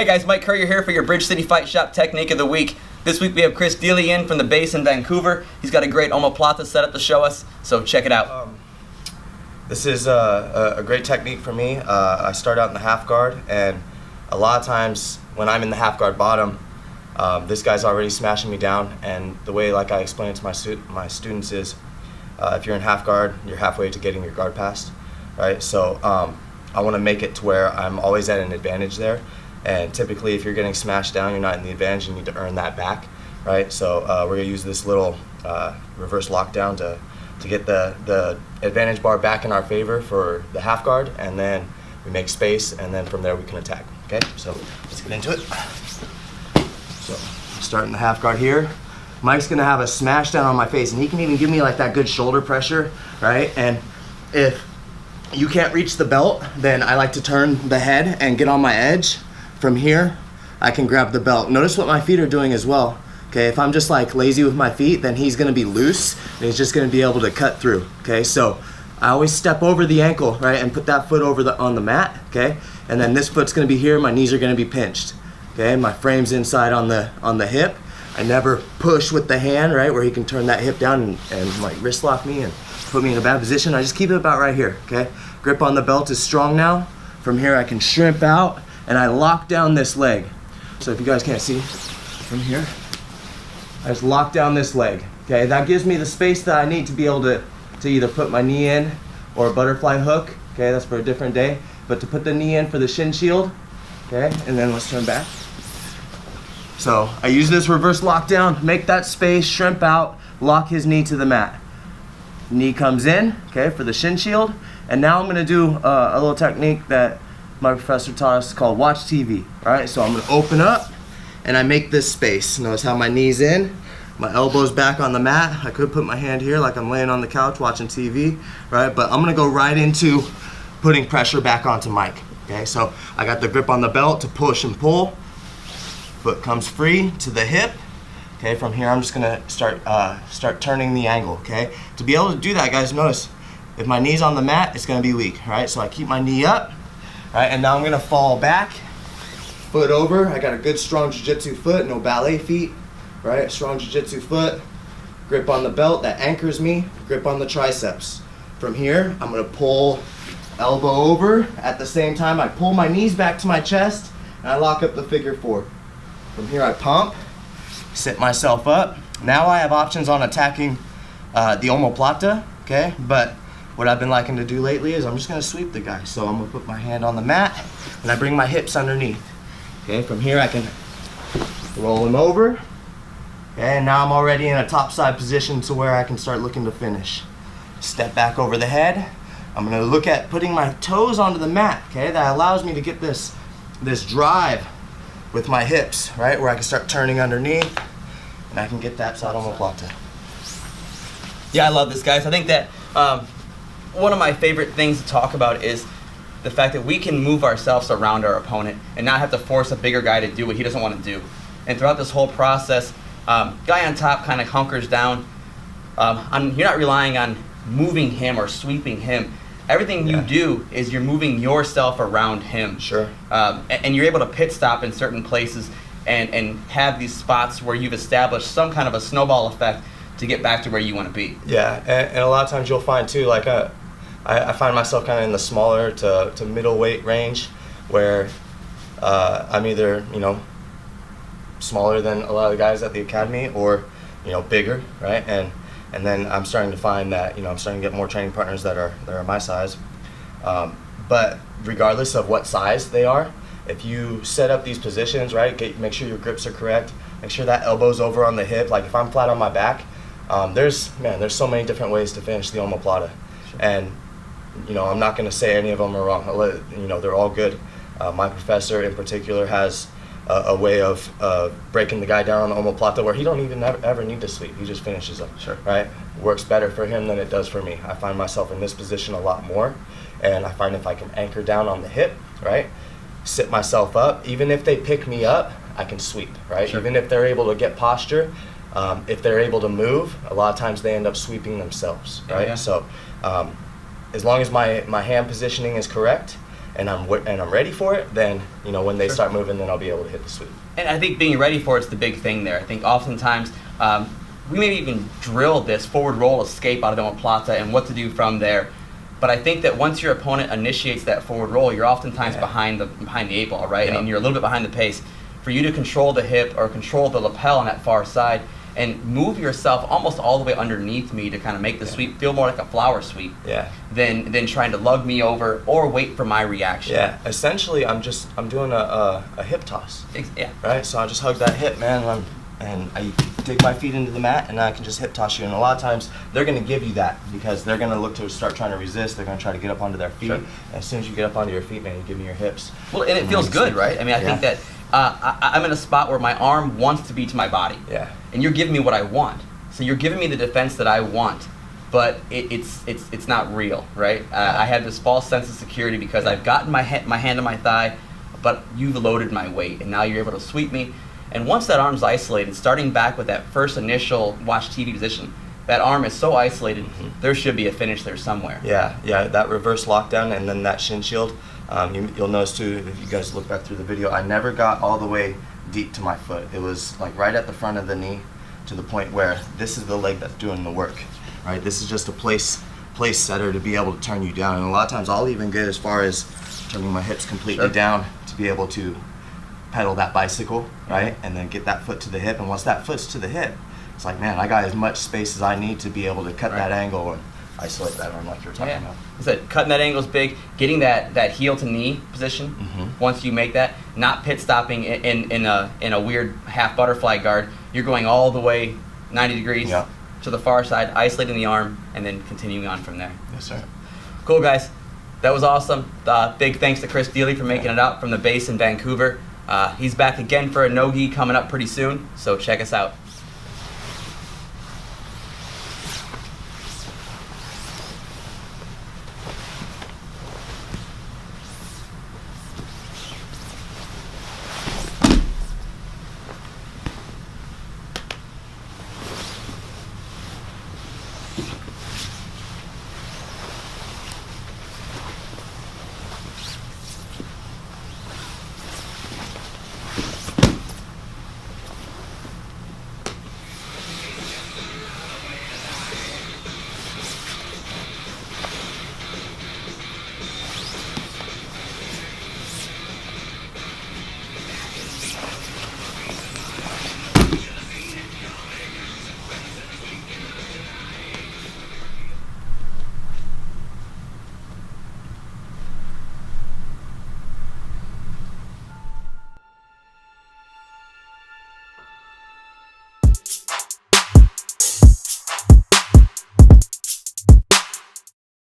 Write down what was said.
Hey guys, Mike Courier here for your Bridge City Fight Shop Technique of the Week. This week we have Chris Dealy in from the base in Vancouver. He's got a great Omoplata setup to show us, so check it out. This is a great technique for me. I start out in the half guard, and a lot of times when I'm in the half guard bottom, this guy's already smashing me down, and the way like I explain it to my students is if you're in half guard, you're halfway to getting your guard passed, right? So I want to make it to where I'm always at an advantage there. And typically, if you're getting smashed down, you're not in the advantage. You need to earn that back, right? So we're gonna use this little reverse lockdown to get the advantage bar back in our favor for the half guard, and then we make space, and then from there we can attack. Okay, so let's get into it. So starting the half guard here. Mike's gonna have a smash down on my face, and he can even give me like that good shoulder pressure, right? And if you can't reach the belt, then I like to turn the head and get on my edge. From here, I can grab the belt. Notice what my feet are doing as well. Okay, if I'm just like lazy with my feet, then he's gonna be loose and he's just gonna be able to cut through. Okay, so I always step over the ankle, right, and put that foot over on the mat. Okay, and then this foot's gonna be here. My knees are gonna be pinched. Okay, my frame's inside on the hip. I never push with the hand, right, where he can turn that hip down and like wrist lock me and put me in a bad position. I just keep it about right here. Okay, grip on the belt is strong now. From here, I can shrimp out. And I lock down this leg. So if you guys can't see from here, I just lock down this leg. Okay, that gives me the space that I need to be able to either put my knee in or a butterfly hook. Okay, that's for a different day. But to put the knee in for the shin shield. Okay, and then let's turn back. So I use this reverse lockdown, make that space, shrimp out, lock his knee to the mat. Knee comes in, okay, for the shin shield. And now I'm gonna do a little technique that my professor taught us called watch TV, right? So I'm gonna open up and I make this space. Notice how my knee's in, my elbow's back on the mat. I could put my hand here like I'm laying on the couch watching TV, right? But I'm gonna go right into putting pressure back onto Mike, okay? So I got the grip on the belt to push and pull. Foot comes free to the hip. Okay, from here I'm just gonna start turning the angle, okay? To be able to do that, guys, notice if my knee's on the mat, it's gonna be weak, right? So I keep my knee up. All right, and now I'm gonna fall back, foot over. I got a good strong jiu-jitsu foot, no ballet feet, right? Strong jiu-jitsu foot, grip on the belt that anchors me, grip on the triceps. From here, I'm gonna pull elbow over. At the same time, I pull my knees back to my chest, and I lock up the figure four. From here, I pump, sit myself up. Now I have options on attacking the Omoplata, okay? But what I've been liking to do lately is I'm just gonna sweep the guy. So I'm gonna put my hand on the mat and I bring my hips underneath. Okay, from here I can roll him over. And now I'm already in a topside position to where I can start looking to finish. Step back over the head. I'm gonna look at putting my toes onto the mat, okay? That allows me to get this drive with my hips, right? Where I can start turning underneath and I can get that side Omoplata. Yeah, I love this, guys. I think that one of my favorite things to talk about is the fact that we can move ourselves around our opponent and not have to force a bigger guy to do what he doesn't want to do. And throughout this whole process, guy on top kind of hunkers down. You're not relying on moving him or sweeping him. Everything you do is you're moving yourself around him. Sure. And you're able to pit stop in certain places and have these spots where you've established some kind of a snowball effect to get back to where you want to be. Yeah, and a lot of times you'll find too, like I find myself kind of in the smaller to middleweight range, where I'm either smaller than a lot of the guys at the academy, or bigger, right? And then I'm starting to find that I'm starting to get more training partners that are my size. But regardless of what size they are, if you set up these positions right, make sure your grips are correct, make sure that elbow's over on the hip. Like if I'm flat on my back, there's so many different ways to finish the Omoplata. Sure. And I'm not going to say any of them are wrong. They're all good. My professor in particular has a way of breaking the guy down on the Omoplata where he don't even ever need to sweep. He just finishes them. Sure. Right? Works better for him than it does for me. I find myself in this position a lot more, and I find if I can anchor down on the hip, right, sit myself up, even if they pick me up, I can sweep, right? Sure. Even if they're able to get posture, if they're able to move, a lot of times they end up sweeping themselves, right? Yeah. So as long as my hand positioning is correct, and I'm ready for it, then when they Sure. start moving, then I'll be able to hit the sweep. And I think being ready for it's the big thing there. I think oftentimes we maybe even drill this forward roll escape out of the omoplata and what to do from there. But I think that once your opponent initiates that forward roll, you're oftentimes behind the 8 ball, right? Yep. And you're a little bit behind the pace. For you to control the hip or control the lapel on that far side and move yourself almost all the way underneath me to kind of make the sweep feel more like a flower sweep than trying to lug me over or wait for my reaction. Yeah, essentially I'm doing a hip toss. Yeah. Right? So I just hug that hip, man, and I dig my feet into the mat, and I can just hip toss you. And a lot of times they're going to give you that because they're going to look to start trying to resist. They're going to try to get up onto their feet. Sure. And as soon as you get up onto your feet, man, you give me your hips. Well, and it feels good, right? I mean, I think that I'm in a spot where my arm wants to be to my body. Yeah. And you're giving me what I want. So you're giving me the defense that I want, but it's not real, right? I have this false sense of security because I've gotten my hand on my thigh, but you've loaded my weight, and now you're able to sweep me. And once that arm's isolated, starting back with that first initial watch TV position, that arm is so isolated, there should be a finish there somewhere. Yeah, that reverse lockdown and then that shin shield. You'll notice too, if you guys look back through the video, I never got all the way deep to my foot. It was like right at the front of the knee to the point where this is the leg that's doing the work, right? This is just a place setter to be able to turn you down. And a lot of times I'll even get as far as turning my hips completely down to be able to pedal that bicycle, right? And then get that foot to the hip. And once that foot's to the hip, it's like, man, I got as much space as I need to be able to cut that angle and isolate that arm like you're talking about. I said, cutting that angle is big. Getting that heel to knee position, once you make that, not pit stopping in a weird half butterfly guard. You're going all the way 90 degrees to the far side, isolating the arm, and then continuing on from there. Yes, sir. Cool, guys. That was awesome. Big thanks to Chris Dealy for making it out from the base in Vancouver. He's back again for a no-gi coming up pretty soon, so check us out.